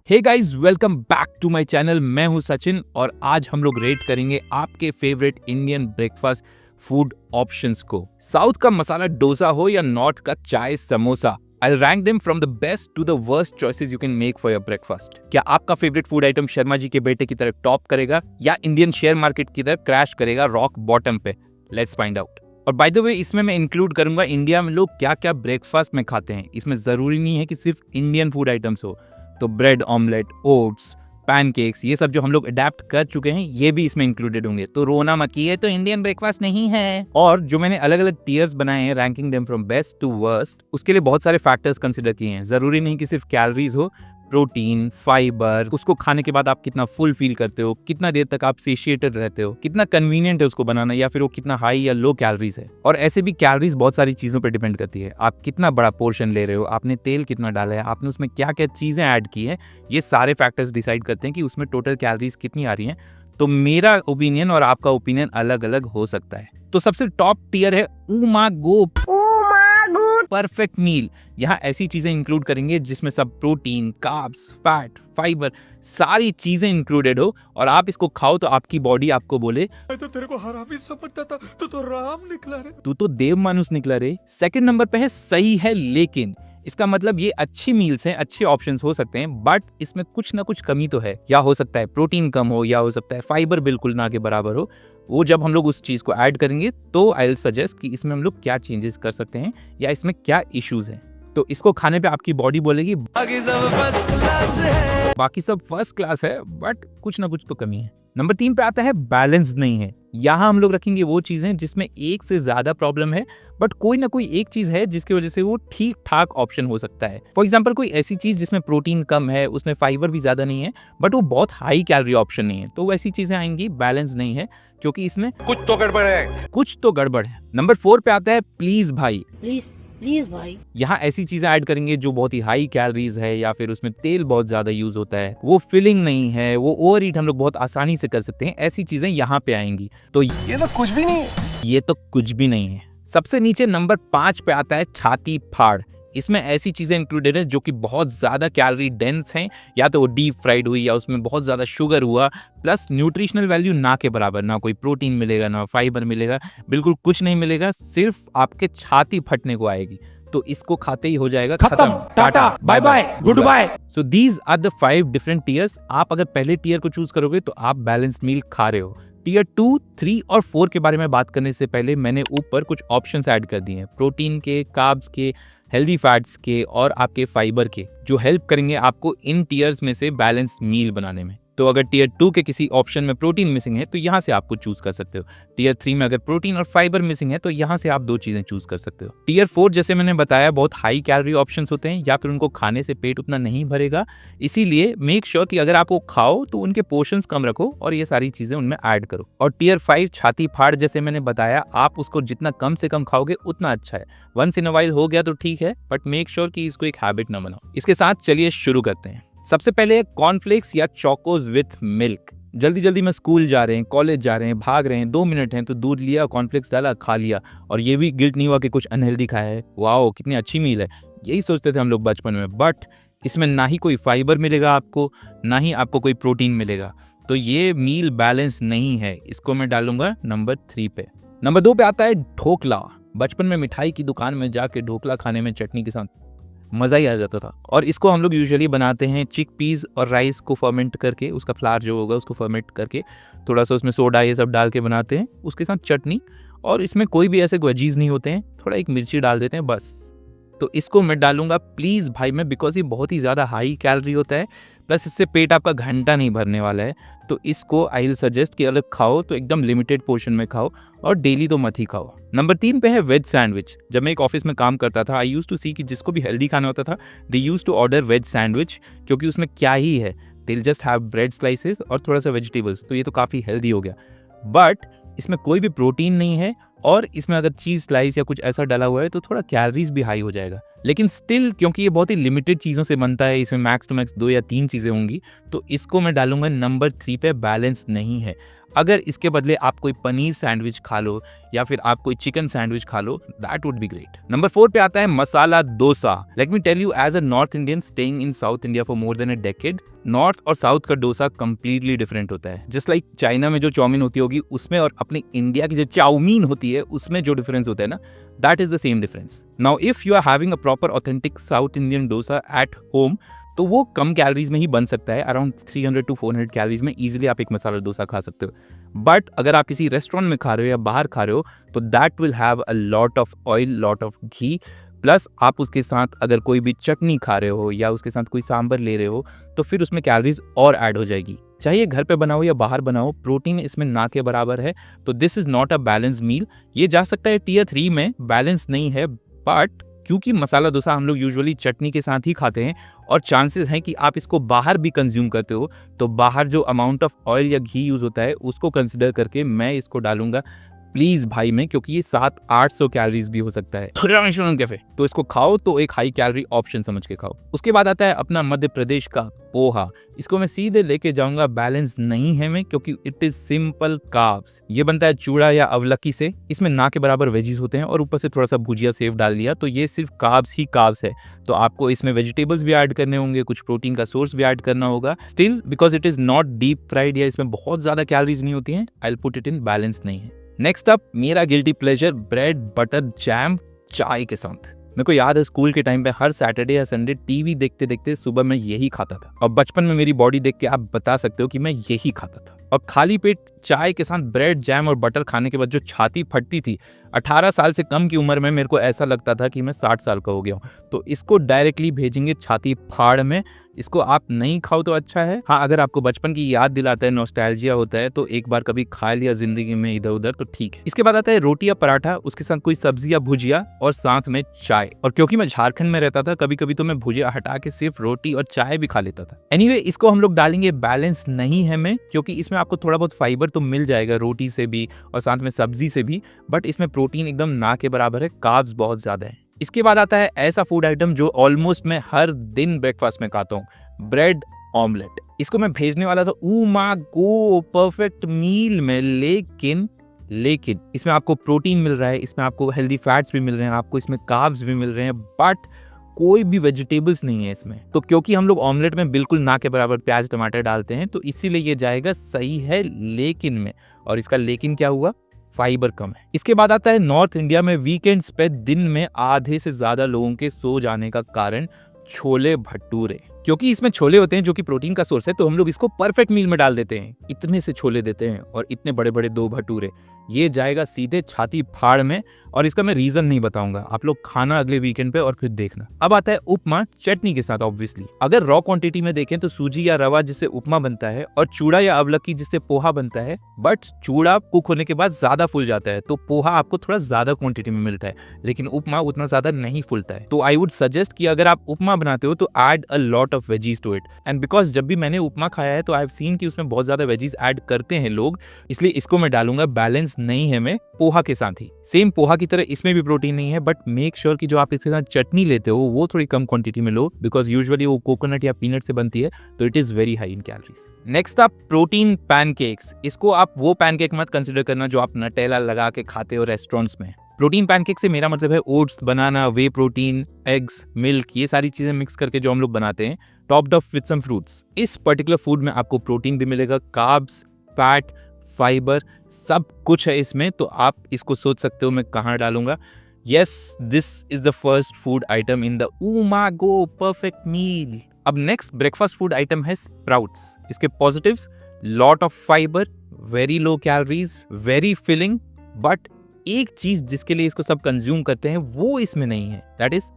Hey guys, welcome back to my channel. मैं हूं सचिन और आज हम लोग रेट करेंगे आपके favourite Indian breakfast food options को। साउथ का मसाला डोसा हो या नॉर्थ का चाय samosa, I'll rank them from the best to the worst choices you can make for your breakfast। क्या आपका favourite food item Sharma ji के बेटे की तरह टॉप करेगा या इंडियन शेयर मार्केट की तरह क्रैश करेगा रॉक बॉटम पे? Let's find out. और बाय द वे, इसमें मैं इंक्लूड करूंगा इंडिया में लोग क्या क्या ब्रेकफास्ट में खाते हैं। इसमें जरूरी नहीं है कि सिर्फ इंडियन फूड आइटम्स हो, तो ब्रेड ऑमलेट, ओट्स, पैनकेक्स, ये सब जो हम लोग अडेप्ट कर चुके हैं ये भी इसमें इंक्लूडेड होंगे। तो रोना मत कि ये तो इंडियन ब्रेकफास्ट नहीं है। और जो मैंने अलग अलग टीयर्स बनाए हैं ranking them from best to worst, उसके लिए बहुत सारे फैक्टर्स कंसिडर किए हैं। जरूरी नहीं कि सिर्फ कैलोरीज हो, प्रोटीन, फाइबर, उसको खाने के बाद आप कितना फुल फील करते हो, कितना देर तक आप सेशिएटेड रहते हो, कितना कन्वीनियंट है उसको बनाना, या फिर वो कितना हाई या लो कैलोरीज है। और ऐसे भी कैलोरीज बहुत सारी चीजों पर डिपेंड करती है। आप कितना बड़ा पोर्शन ले रहे हो, आपने तेल कितना डाला है, आपने उसमें क्या क्या चीजें ऐड की है, ये सारे फैक्टर्स डिसाइड करते हैं कि उसमें टोटल कैलोरीज कितनी आ रही है। तो मेरा ओपिनियन और आपका ओपिनियन अलग अलग हो सकता है। तो सबसे टॉप टियर है उमा गो परफेक्ट मील। यहाँ ऐसी चीजें इंक्लूड करेंगे जिसमें सब प्रोटीन, कार्ब्स, फैट, फाइबर, सारी चीजें इंक्लूडेड हो और आप इसको खाओ तो आपकी बॉडी आपको बोले तो तेरे को हरामी समझता था, तू तो राम निकला रे, तू तो देव मानुस निकला रे। सेकंड नंबर पे है सही है लेकिन। इसका मतलब ये अच्छी मील्स हैं, अच्छे ऑप्शंस हो सकते हैं, बट इसमें कुछ ना कुछ कमी तो है। या हो सकता है प्रोटीन कम हो, या हो सकता है फाइबर बिल्कुल ना के बराबर हो। वो जब हम लोग उस चीज को ऐड करेंगे तो आई विल सजेस्ट कि इसमें हम लोग क्या चेंजेस कर सकते हैं या इसमें क्या इश्यूज हैं। तो इसको खाने पे आपकी बॉडी बोलेगी बाकी सब फर्स्ट क्लास है, बट कुछ ना कुछ तो कमी है। नंबर 3 पे आता है बैलेंस नहीं है। यहाँ हम लोग रखेंगे वो चीजें जिसमें एक से ज्यादा प्रॉब्लम है, बट कोई ना कोई एक चीज है जिसकी वजह से वो ठीक ठाक ऑप्शन हो सकता है। फॉर एग्जाम्पल, कोई ऐसी चीज जिसमें प्रोटीन कम है, उसमें फाइबर भी ज्यादा नहीं है, बट वो बहुत हाई कैलोरी ऑप्शन नहीं है, तो वैसी चीजें आएंगी। बैलेंस नहीं है क्योंकि इसमें कुछ तो गड़बड़ है, कुछ तो गड़बड़ है। नंबर 4 पे आता है प्लीज भाई। प्लीज भाई, यहाँ ऐसी चीजें ऐड करेंगे जो बहुत ही हाई कैलोरीज है या फिर उसमें तेल बहुत ज्यादा यूज होता है, वो फिलिंग नहीं है, वो ओवर ईट हम लोग बहुत आसानी से कर सकते हैं। ऐसी चीजें यहाँ पे आएंगी। तो ये तो कुछ भी नहीं है, ये तो कुछ भी नहीं है। सबसे नीचे नंबर 5 पे आता है छाती फाड़। इसमें ऐसी चीजें इंक्लूडेड है जो कि बहुत ज्यादा कैलोरी डेंस हैं, या तो वो डीप फ्राइड हुई या उसमें बहुत ज्यादा शुगर हुआ, प्लस न्यूट्रिशनल वैल्यू ना के बराबर। ना कोई प्रोटीन मिलेगा, ना फाइबर मिलेगा, बिल्कुल कुछ नहीं मिलेगा, सिर्फ आपके छाती फटने को आएगी। तो इसको खाते ही हो जाएगा खत्म, tata, bye bye, good bye. So these are the 5 different tiers. आप अगर पहले टीयर को चूज करोगे तो आप बैलेंस्ड मील खा रहे हो। टीयर 2, 3 और 4 के बारे में बात करने से पहले मैंने ऊपर कुछ ऑप्शंस ऐड कर दिए हैं, प्रोटीन के, कार्ब्स के, हेल्दी फैट्स के और आपके फाइबर के, जो हेल्प करेंगे आपको इन टीयर्स में से बैलेंस्ड मील बनाने में। तो अगर टीयर 2 के किसी ऑप्शन में प्रोटीन मिसिंग है तो यहाँ से आपको चूज कर सकते हो। टीयर 3 में अगर प्रोटीन और फाइबर मिसिंग है तो यहाँ से आप 2 चीजें चूज कर सकते हो। टीयर 4 जैसे मैंने बताया बहुत हाई कैलोरी ऑप्शंस होते हैं, या फिर उनको खाने से पेट उतना नहीं भरेगा, इसीलिए मेक श्योर कि अगर आप वो खाओ तो उनके पोर्शंस कम रखो और ये सारी चीजें उनमें ऐड करो। और टीयर 5 छाती फाड़ जैसे मैंने बताया, आप उसको जितना कम से कम खाओगे उतना अच्छा है। वंस इन अ वाइल हो गया तो ठीक है, बट मेक श्योर कि इसको एक हैबिट ना बनाओ। इसके साथ चलिए शुरू करते हैं। सबसे पहले कॉर्नफ्लेक्स या चोकोज विथ मिल्क। जल्दी जल्दी में स्कूल जा रहे हैं, कॉलेज जा रहे हैं, भाग रहे हैं, 2 मिनट हैं तो दूध लिया, कॉर्नफ्लेक्स डाला, खा लिया, और ये भी गिल्ट नहीं हुआ कि कुछ अनहेल्दी खाया है। वाओ, कितनी अच्छी मील है, यही सोचते थे हम लोग बचपन में। बट इसमें ना ही कोई फाइबर मिलेगा आपको, ना ही आपको कोई प्रोटीन मिलेगा, तो ये मील बैलेंस नहीं है। इसको मैं डालूंगा नंबर 3 पे। नंबर 2 पे आता है ढोकला। बचपन में मिठाई की दुकान में जाके ढोकला खाने में चटनी के साथ मज़ा ही आ जाता था। और इसको हम लोग यूजुअली बनाते हैं चिक पीस और राइस को फर्मेंट करके, उसका फ्लावर जो होगा उसको फर्मेंट करके, थोड़ा सा उसमें सोडा ये सब डाल के बनाते हैं, उसके साथ चटनी। और इसमें कोई भी ऐसे वेजीज नहीं होते हैं, थोड़ा एक मिर्ची डाल देते हैं बस। तो इसको मैं डालूंगा प्लीज़ भाई में, बिकॉज ये बहुत ही ज़्यादा हाई कैलोरी होता है, प्लस इससे पेट आपका घंटा नहीं भरने वाला है। तो इसको आई विल सजेस्ट कि अगर खाओ तो एकदम लिमिटेड पोर्शन में खाओ और डेली तो मत ही खाओ। नंबर 3 पे है वेज सैंडविच। जब मैं एक ऑफिस में काम करता था, आई यूज टू सी कि जिसको भी हेल्दी खाना होता था, they used to order veg sandwich, क्योंकि उसमें क्या ही है, they just have bread slices और थोड़ा सा वेजिटेबल्स, तो ये तो काफ़ी हेल्दी हो गया। बट इसमें कोई भी प्रोटीन नहीं है, और इसमें अगर चीज स्लाइस या कुछ ऐसा डला हुआ है तो थोड़ा कैलोरीज भी हाई हो जाएगा। लेकिन स्टिल क्योंकि ये बहुत ही लिमिटेड चीज़ों से बनता है, इसमें मैक्स टू मैक्स 2 या 3 चीज़ें होंगी, तो इसको मैं डालूंगा नंबर 3 पे, बैलेंस नहीं है। अगर इसके बदले आप कोई पनीर सैंडविच खा लो या फिर आप कोई चिकन सैंडविच खा लो, that would be great. Number 4 पे आता है masala dosa. Let me tell you, as a north Indian staying in south India for more than a decade, north और साउथ का डोसा कंप्लीटली डिफरेंट होता है। जस्ट लाइक चाइना में जो चाउमीन होती होगी उसमें और अपनी इंडिया की जो चाउमीन होती है उसमें जो डिफरेंस होता है ना, that is the same difference. Now if you are having a proper authentic South Indian dosa at home, तो वो कम कैलोरीज में ही बन सकता है। अराउंड 300 to 400 कैलोरीज में इजीली आप एक मसाला डोसा खा सकते हो। बट अगर आप किसी रेस्टोरेंट में खा रहे हो या बाहर खा रहे हो तो that will have a lot of oil, lot of ghee, plus आप उसके साथ अगर कोई भी चटनी खा रहे हो या उसके साथ कोई सांभर ले रहे हो तो फिर उसमें कैलोरीज और ऐड हो जाएगी। चाहे घर पे बनाओ या बाहर बनाओ, प्रोटीन इसमें ना के बराबर है। तो this is not a balance meal. ये जा सकता है टियर 3 में, बैलेंस नहीं है, बट क्योंकि मसाला डोसा हम लोग यूजुअली चटनी के साथ ही खाते हैं और चांसेस हैं कि आप इसको बाहर भी कंज्यूम करते हो, तो बाहर जो अमाउंट ऑफ ऑयल या घी यूज होता है उसको कंसिडर करके मैं इसको डालूंगा प्लीज भाई में, क्योंकि ये 700-800 कैलोरीज भी हो सकता है। कैफे तो इसको खाओ तो एक हाई कैलोरी ऑप्शन समझ के खाओ। उसके बाद आता है अपना मध्य प्रदेश का पोहा। इसको मैं सीधे लेके जाऊंगा बैलेंस नहीं है में, क्योंकि इट इज सिंपल कार्ब्स। ये बनता है चूड़ा या अवलक्की से। इसमें ना के बराबर वेजीज होते हैं और ऊपर से थोड़ा सा भुजिया सेव डाल दिया, तो ये सिर्फ कार्ब्स ही कार्ब्स है। तो आपको इसमें वेजिटेबल्स भी ऐड करने होंगे, कुछ प्रोटीन का सोर्स भी ऐड करना होगा। Still because it is not deep fried या इसमें बहुत ज्यादा कैलोरीज नहीं होती हैं, I will put it in balance नहीं है। नेक्स्ट अप मेरा guilty pleasure, bread butter jam चाय के साथ। मेरे को याद है स्कूल के टाइम पे हर सैटरडे या संडे टीवी देखते देखते सुबह मैं यही खाता था, और बचपन में मेरी बॉडी देख के आप बता सकते हो कि मैं यही खाता था। और खाली पेट चाय के साथ ब्रेड जैम और बटर खाने के बाद जो छाती फटती थी, 18 साल से कम की उम्र में मेरे को ऐसा लगता था कि मैं 60 साल का हो गया हूँ। तो इसको डायरेक्टली भेजेंगे छाती फाड़ में। इसको आप नहीं खाओ तो अच्छा है। हाँ, अगर आपको बचपन की याद दिलाता है, नॉस्टैल्जिया होता है, तो एक बार कभी खा लिया जिंदगी में इधर उधर तो ठीक है। इसके बाद आता है रोटी या पराठा, उसके साथ कोई सब्जी या भुजिया और साथ में चाय। और क्योंकि मैं झारखंड में रहता था, कभी कभी तो मैं भुजिया हटा के सिर्फ रोटी और चाय भी खा लेता था। एनीवे, इसको हम लोग डालेंगे बैलेंस नहीं है में, क्योंकि इसमें आपको थोड़ा बहुत फाइबर तो मिल जाएगा रोटी से भी और साथ में सब्जी से भी, बट इसमें प्रोटीन एकदम ना के बराबर है, कार्ब्स बहुत ज्यादा है। इसके बाद आता है ऐसा फूड आइटम जो ऑलमोस्ट मैं हर दिन ब्रेकफास्ट में खाता हूँ, ब्रेड ऑमलेट। इसको मैं भेजने वाला था उमा गो परफेक्ट मील में, लेकिन इसमें आपको प्रोटीन मिल रहा है, इसमें आपको हेल्दी फैट्स भी मिल रहे हैं, आपको इसमें कार्ब्स भी मिल रहे हैं, बट कोई भी वेजिटेबल्स नहीं है इसमें। तो क्योंकि हम लोग ऑमलेट में बिल्कुल ना के बराबर प्याज टमाटर डालते हैं, तो इसीलिए ये जाएगा सही है लेकिन में। और इसका लेकिन क्या हुआ, फाइबर कम है। इसके बाद आता है नॉर्थ इंडिया में वीकेंड्स पे दिन में आधे से ज्यादा लोगों के सो जाने का कारण छोले भटूरे। क्योंकि इसमें छोले होते हैं जो कि प्रोटीन का सोर्स है, तो हम लोग इसको परफेक्ट मील में डाल देते हैं। इतने से छोले देते हैं और इतने बड़े बड़े 2 भटूरे, ये जाएगा सीधे छाती फाड़ में। और इसका मैं रीजन नहीं बताऊंगा, आप लोग खाना अगले वीकेंड पे और फिर देखना। अब आता है उपमा चटनी के साथ। ऑब्वियसली अगर रॉ क्वांटिटी में देखें तो सूजी या रवा जिससे उपमा बनता है और चूड़ा या अवलक्की जिससे पोहा बनता है, बट चूड़ा कुक होने के बाद ज्यादा फूल जाता है, तो पोहा आपको थोड़ा ज्यादा क्वांटिटी में मिलता है, लेकिन उपमा उतना ज्यादा नहीं फूलता है। तो आई वुड सजेस्ट कि अगर आप उपमा बनाते हो तो add a lot of veggies to it. And because जब भी मैंने उपमा खाया है तो आई हैव सीन कि उसमें बहुत ज्यादा वेजीज ऐड करते हैं लोग, इसलिए इसको मैं डालूंगा बैलेंस नहीं है मैं पोहा के साथ ही। सेम पोहा की तरह इसमें भी प्रोटीन नहीं है, बट मेक श्योर कि जो आप इसके साथ चटनी लेते हो वो थोड़ी कम क्वांटिटी में लो, बिकॉज यूजुअली वो कोकोनट या पीनट से बनती है, तो it is very high in calories. Next आप प्रोटीन पैनकेक्स। इसको आप वो पैनकेक मत कंसिडर करना जो आप नटेला लगा के खाते हो रेस्टोरेंट्स में। प्रोटीन पैनकेक से मेरा मतलब है ओट्स, बनाना, वे प्रोटीन, एग्स, मिल्क, ये सारी चीजें मिक्स करके जो हम लोग बनाते हैं, topped off with some fruits. इस पर्टिकुलर फूड में आपको प्रोटीन भी मिलेगा, कार्ब्स, फैट, फाइबर, सब कुछ है इसमें। तो आप इसको सोच सकते हो मैं कहाँ डालूंगा। Yes, this is the first food item in the umago perfect meal. अब नेक्स्ट ब्रेकफास्ट फूड आइटम है स्प्राउट्स। इसके positives, lot of fibre, very low calories, very filling, but एक चीज जिसके लिए इसको सब कंज्यूम करते हैं वो इसमें नहीं है, दैट इज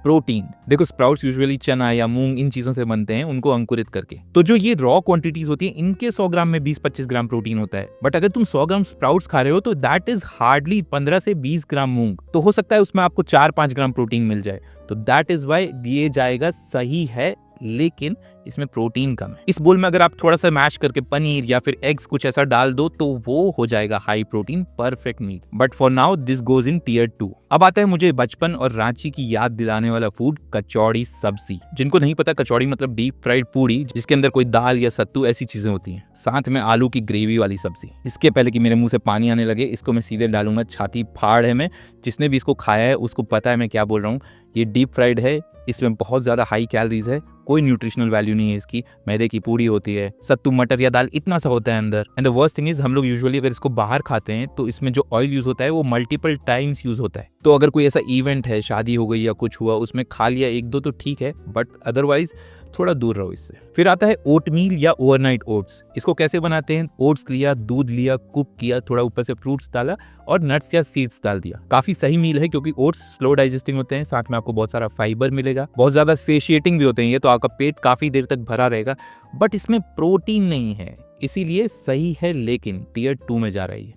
प्रोटीन। देखो स्प्राउट्स यूजुअली चना या मूंग इन चीजों से बनते हैं, उनको अंकुरित करके। तो जो ये रॉ क्वांटिटीज होती है, इनके 100 ग्राम में 20-25 ग्राम प्रोटीन होता है, बट अगर तुम 100 ग्राम स्प्राउट्स खा रहे हो तो दैट इज हार्डली 15 से 20 ग्राम मूंग। तो हो सकता है उसमें आपको 4-5 ग्राम प्रोटीन मिल जाए, तो दैट इज वाई दिए जाएगा सही है लेकिन इसमें प्रोटीन कम है। इस बोल में अगर आप थोड़ा सा मैश करके पनीर या फिर एग्स कुछ ऐसा डाल दो तो वो हो जाएगा high protein perfect meal. But for now this goes in tier 2। अब आता है मुझे बचपन और रांची की याद दिलाने वाला फूड, कचौड़ी सब्जी। जिनको नहीं पता, कचौड़ी मतलब डीप फ्राइड पूड़ी जिसके अंदर कोई दाल या सत्तू ऐसी चीजें होती हैं, साथ में आलू की ग्रेवी वाली सब्जी। इसके पहले कि मेरे मुंह से पानी आने लगे, इसको मैं सीधे डालूंगा छाती फाड़ है। मैं जिसने भी इसको खाया है उसको पता है मैं क्या बोल रहा हूँ। ये डीप फ्राइड है, इसमें बहुत ज्यादा हाई कैलोरीज है, कोई न्यूट्रिशनल वैल्यू नहीं है इसकी। मैदे की पूड़ी होती है, सत्तू मटर या दाल इतना सा होता है अंदर। And the worst thing is हम लोग यूजुअली अगर इसको बाहर खाते हैं तो इसमें जो ऑयल यूज होता है वो मल्टीपल टाइम्स यूज होता है। तो अगर कोई ऐसा इवेंट है, शादी हो गई या कुछ हुआ, उसमें खा लिया एक दो तो ठीक है, बट अदरवाइज थोड़ा दूर रहो इससे। फिर आता है ओटमील या ओवरनाइट ओट्स। इसको कैसे बनाते हैं? ओट्स लिया, दूध लिया, कुक किया, थोड़ा ऊपर से फ्रूट्स डाला और नट्स या सीड्स डाल दिया। काफी सही मील है क्योंकि ओट्स स्लो डाइजेस्टिंग होते हैं, साथ में आपको बहुत सारा फाइबर मिलेगा, बहुत ज्यादा सेशिएटिंग भी होते हैं ये, तो आपका पेट काफी देर तक भरा रहेगा। बट इसमें प्रोटीन नहीं है, इसीलिए सही है लेकिन टियर 2 में जा रही है,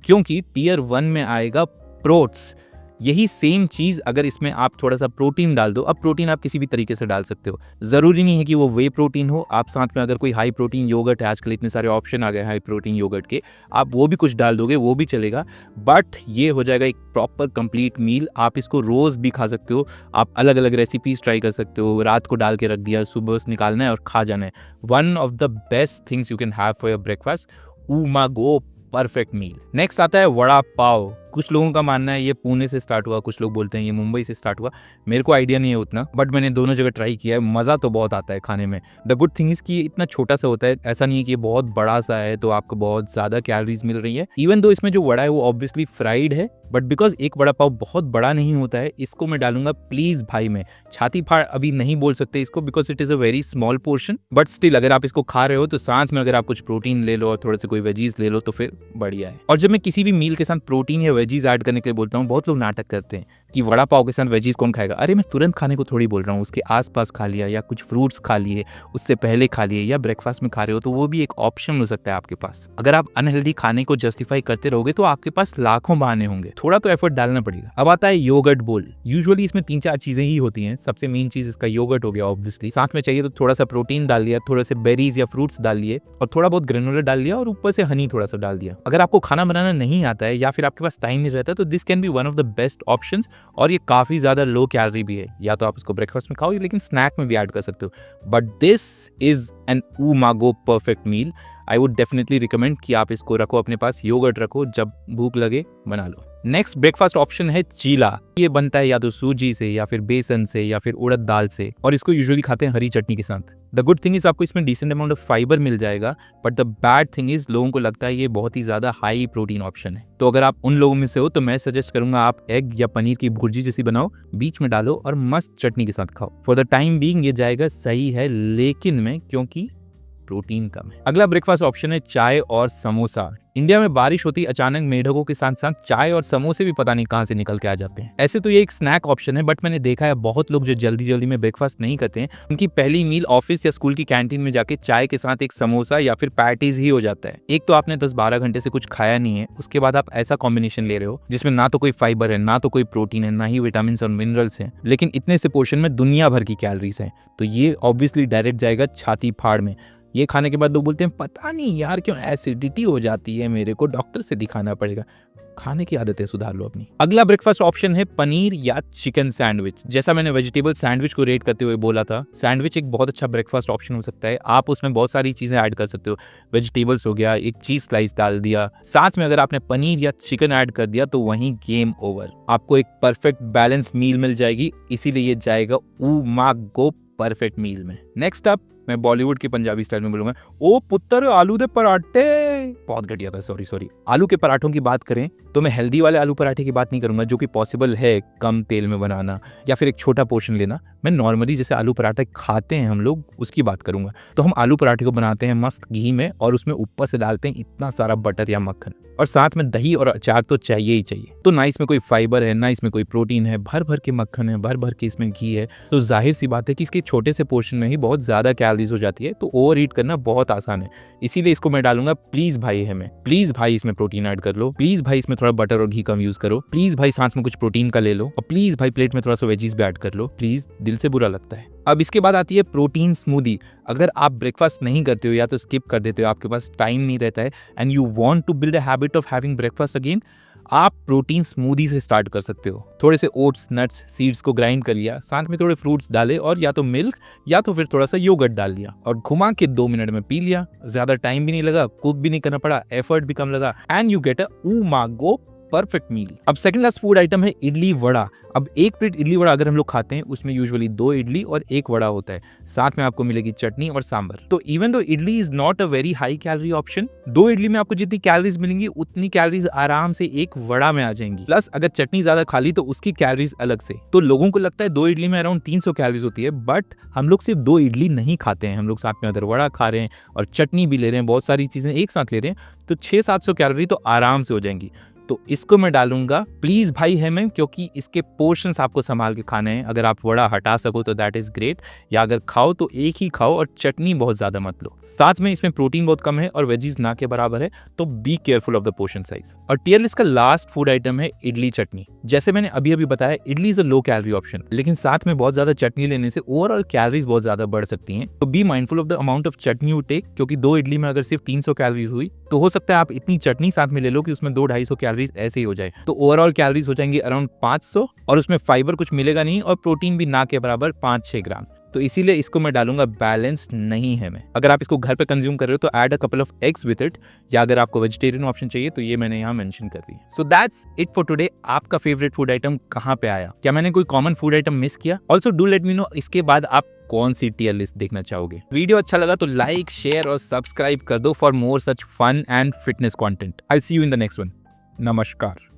क्योंकि टियर 1 में आएगा प्रोट्स। यही सेम चीज अगर इसमें आप थोड़ा सा प्रोटीन डाल दो। अब प्रोटीन आप किसी भी तरीके से डाल सकते हो, जरूरी नहीं है कि वो वे प्रोटीन हो। आप साथ में अगर कोई हाई प्रोटीन योगर्ट है, आजकल इतने सारे ऑप्शन आ गए हाई प्रोटीन योगर्ट के, आप वो भी कुछ डाल दोगे वो भी चलेगा। बट ये हो जाएगा एक प्रॉपर कंप्लीट मील। आप इसको रोज भी खा सकते हो, आप अलग अलग रेसिपीज ट्राई कर सकते हो। रात को डाल के रख दिया, सुबह बस निकालना है और खा जाना है। One of the best things you can have for your breakfast, umago perfect meal. Next आता है वड़ा पाव। कुछ लोगों का मानना है ये पुणे से स्टार्ट हुआ, कुछ लोग बोलते हैं ये मुंबई से स्टार्ट हुआ। मेरे को आइडिया नहीं है उतना, बट मैंने दोनों जगह ट्राई किया है, मज़ा तो बहुत आता है खाने में। द गुड थिंग इज कि ये इतना छोटा सा होता है, ऐसा नहीं है कि ये बहुत बड़ा सा है तो आपको बहुत ज़्यादा कैलोरीज मिल रही है। इवन दो इसमें जो वड़ा है वो ऑब्वियसली फ्राइड है, बट बिकॉज एक वड़ा पाव बहुत बड़ा नहीं होता है, इसको मैं डालूंगा प्लीज भाई में छाती फाड़। अभी नहीं बोल सकते इसको because it is a very small portion, but still अगर आप इसको खा रहे हो तो साथ में अगर आप कुछ प्रोटीन ले लो और थोड़े से कोई वेजीज ले लो तो फिर बढ़िया है। और जब मैं किसी भी मील के साथ प्रोटीन या वेजीज ऐड करने के लिए बोलता हूँ, बहुत लोग नाटक करते हैं कि वड़ा पाव के साथ वेजीज कौन खाएगा। अरे मैं तुरंत खाने को थोड़ी बोल रहा हूँ, उसके आसपास खा लिया या कुछ फ्रूट्स खा लिए, उससे पहले खा लिए या ब्रेकफास्ट में खा रहे हो तो वो भी एक ऑप्शन हो सकता है आपके पास। अगर आप अनहेल्दी खाने को जस्टिफाई करते रहोगे तो आपके पास लाखों बहाने होंगे, थोड़ा तो एफर्ट डालना पड़ेगा। अब आता है योगर्ट बोल। यूजुअली इसमें 3-4 चीजें ही होती हैं। सबसे मेन चीज इसका योगर्ट हो गया ऑब्वियसली, साथ में चाहिए तो थोड़ा सा प्रोटीन डाल लिया, थोड़े से बेरीज या फ्रूट्स डाल लिए और थोड़ा बहुत ग्रेनुलर डाल लिया और ऊपर से हनी थोड़ा सा डाल दिया। अगर आपको खाना बनाना नहीं आता है या फिर आपके पास टाइम नहीं रहता तो this can be one of the best options. और ये काफी ज्यादा लो कैलोरी भी है, या तो आप इसको ब्रेकफास्ट में खाओ लेकिन स्नैक में भी ऐड कर सकते हो। But this is an umago perfect meal. I would definitely recommend कि आप इसको रखो अपने पास, योगर्ट रखो, जब भूख लगे बना लो। नेक्स्ट ब्रेकफास्ट ऑप्शन है चीला। ये बनता है या तो सूजी से या फिर बेसन से या फिर उड़द दाल से, और इसको यूजुअली खाते हैं हरी चटनी के साथ। द गुड थिंग इज आपको इसमें डिसेंट अमाउंट ऑफ फाइबर मिल जाएगा, but the bad thing is लोगों को लगता है ये बहुत ही ज्यादा हाई प्रोटीन ऑप्शन है। तो अगर आप उन लोगों में से हो तो मैं सजेस्ट करूंगा आप एग या पनीर की भुर्जी जैसी बनाओ, बीच में डालो और मस्त चटनी के साथ खाओ। फॉर द टाइम बीइंग ये जाएगा सही है लेकिन में, क्योंकि प्रोटीन कम है। अगला ब्रेकफास्ट ऑप्शन है चाय और समोसा। इंडिया में बारिश होती अचानक मेढकों के साथ साथ चाय और समोसे भी पता नहीं कहां से निकल के आ जाते हैं। ऐसे तो ये एक स्नैक ऑप्शन है, बट मैंने देखा है बहुत लोग जो जल्दी जल्दी में ब्रेकफास्ट नहीं करते हैं, उनकी पहली मील ऑफिस या स्कूल की कैंटीन में जाके चाय के साथ एक समोसा या फिर पैटीज ही हो जाता है। एक तो आपने 10-12 घंटे से कुछ खाया नहीं है, उसके बाद आप ऐसा कॉम्बिनेशन ले रहे हो जिसमें ना तो कोई फाइबर है, ना तो कोई प्रोटीन है, ना ही विटामिन और मिनरल्स हैं, लेकिन इतने से पोर्शन में दुनिया भर की कैलोरीज हैं। तो ये ऑब्वियसली डायरेक्ट जाएगा छाती फाड़ में। ये खाने के बाद लोग बोलते हैं पता नहीं यार क्यों एसिडिटी हो जाती है, मेरे को डॉक्टर से दिखाना पड़ेगा। खाने की आदतें सुधार लो अपनी। अगला ब्रेकफास्ट ऑप्शन है पनीर या चिकन सैंडविच। जैसा मैंने वेजिटेबल सैंडविच को रेट करते हुए बोला था, सैंडविच एक बहुत अच्छा ब्रेकफास्ट ऑप्शन हो सकता है। आप उसमें बहुत सारी चीजें ऐड कर सकते हो, वेजिटेबल्स हो गया, एक चीज स्लाइस डाल दिया, साथ में अगर आपने पनीर या चिकन ऐड कर दिया तो वहीं गेम ओवर। आपको एक परफेक्ट बैलेंस मील मिल जाएगी, इसीलिए ये जाएगा उमागो परफेक्ट मील में। नेक्स्ट अप मैं बॉलीवुड की पंजाबी स्टाइल में बोलूंगा, ओ पुत्र आलू दे पराठे। बहुत घटिया था, सॉरी। आलू के पराठों की बात करें तो मैं हेल्दी वाले आलू पराठे की बात नहीं करूंगा, जो कि पॉसिबल है कम तेल में बनाना या फिर एक छोटा पोर्शन लेना। मैं नॉर्मली जैसे आलू पराठे खाते हैं हम लोग उसकी बात करूंगा। तो हम आलू पराठे को बनाते हैं मस्त घी में और उसमें ऊपर से डालते हैं इतना सारा बटर या मक्खन, और साथ में दही और अचार तो चाहिए ही चाहिए। तो ना इसमें कोई फाइबर है, ना इसमें कोई प्रोटीन है, भर भर के मक्खन है, भर भर के इसमें घी है, तो जाहिर सी बात है कि इसके छोटे से पोर्शन में ही बहुत ज्यादा कैलोरी कैलोरीज हो जाती है, तो ओवर ईट करना बहुत आसान है। इसीलिए इसको मैं डालूंगा प्लीज भाई है मैं, प्लीज भाई इसमें प्रोटीन ऐड कर लो, प्लीज भाई इसमें थोड़ा बटर और घी कम यूज करो, प्लीज भाई साथ में कुछ प्रोटीन का ले लो, और प्लीज भाई प्लेट में थोड़ा सा वेजीज भी ऐड कर लो, प्लीज, दिल से बुरा लगता है। अब इसके बाद आती है प्रोटीन स्मूदी। अगर आप ब्रेकफास्ट नहीं करते हो या तो स्किप कर देते हो, आपके पास टाइम नहीं रहता है and you want to build a habit of having breakfast again, आप प्रोटीन स्मूदी से स्टार्ट कर सकते हो। थोड़े से ओट्स, नट्स, सीड्स को ग्राइंड कर लिया, साथ में थोड़े फ्रूट्स डाले और या तो मिल्क या तो फिर थोड़ा सा योगर्ट डाल लिया और घुमा के 2 मिनट में पी लिया। ज्यादा टाइम भी नहीं लगा, कुक भी नहीं करना पड़ा, एफर्ट भी कम लगा and you get a umago perfect meal. अब सेकंड लास्ट फूड आइटम है इडली वड़ा। अब एक प्लेट इडली वड़ा अगर हम लोग खाते हैं उसमें यूजुअली 2 इडली और 1 वड़ा होता है, साथ में आपको मिलेगी चटनी और सांभर। तो even though idli is not a very high calorie option, 2 idli में आपको जितनी कैलोरीज मिलेंगी उतनी कैलोरीज आराम से 1 वड़ा में आ जाएंगी। प्लस अगर चटनी ज्यादा खा ली तो उसकी कैलोरीज अलग से। तो लोगों को लगता है 2 इडली में अराउंड 300 कैलोरीज होती है, बट हम लोग सिर्फ 2 इडली नहीं खाते हैं, हम लोग साथ में अगर वड़ा खा रहे हैं और चटनी भी ले रहे हैं, बहुत सारी चीजें एक साथ ले रहे हैं, तो 600-700 कैलोरी तो आराम से हो जाएंगी। तो इसको मैं डालूंगा प्लीज भाई है मैं, क्योंकि इसके पोर्शंस आपको संभाल के खाने हैं। अगर आप वड़ा हटा सको तो दैट इज ग्रेट, या अगर खाओ तो एक ही खाओ और चटनी बहुत ज्यादा मत लो। साथ में इसमें प्रोटीन बहुत कम है और वेजीज ना के बराबर है, तो be careful of the portion size. और टियर लिस्ट का लास्ट फूड आइटम है इडली चटनी। जैसे मैंने अभी बताया, idli is a low calorie option, लेकिन साथ में बहुत ज्यादा चटनी लेने से ओवरऑल कैलोरीज बहुत ज्यादा बढ़ सकती हैं। तो be mindful of the amount of chutney you take, क्योंकि 2 इडली में अगर सिर्फ 300 कैलोरीज हुई तो हो सकता है आप इतनी चटनी साथ में ले लो कि उसमें 200-250 कैलोरीज ऐसे ही हो जाए। तो ओवरऑल कैलोरीज हो जाएंगी अराउंड 500 और उसमें फाइबर कुछ मिलेगा नहीं और प्रोटीन भी ना के बराबर 5-6 ग्राम। तो इसीलिए इसको मैं डालूंगा बैलेंस नहीं है मैं। अगर आप इसको घर पे कंज्यूम कर रहे हो तो add a couple of eggs with it, या अगर आपको वेजिटेरियन ऑप्शन चाहिए तो ये मैंने यहाँ मेंशन कर दी। So that's it for today. आपका फेवरेट फूड आइटम कहाँ पे आया? क्या मैंने कोई कॉमन फूड आइटम मिस किया? Also do let me know इसके बाद आप कौन सी टियर लिस्ट देखना चाहोगे। वीडियो अच्छा लगा तो लाइक, शेयर और सब्सक्राइब कर दो for more such fun and fitness content. I see you in the next one. नमस्कार।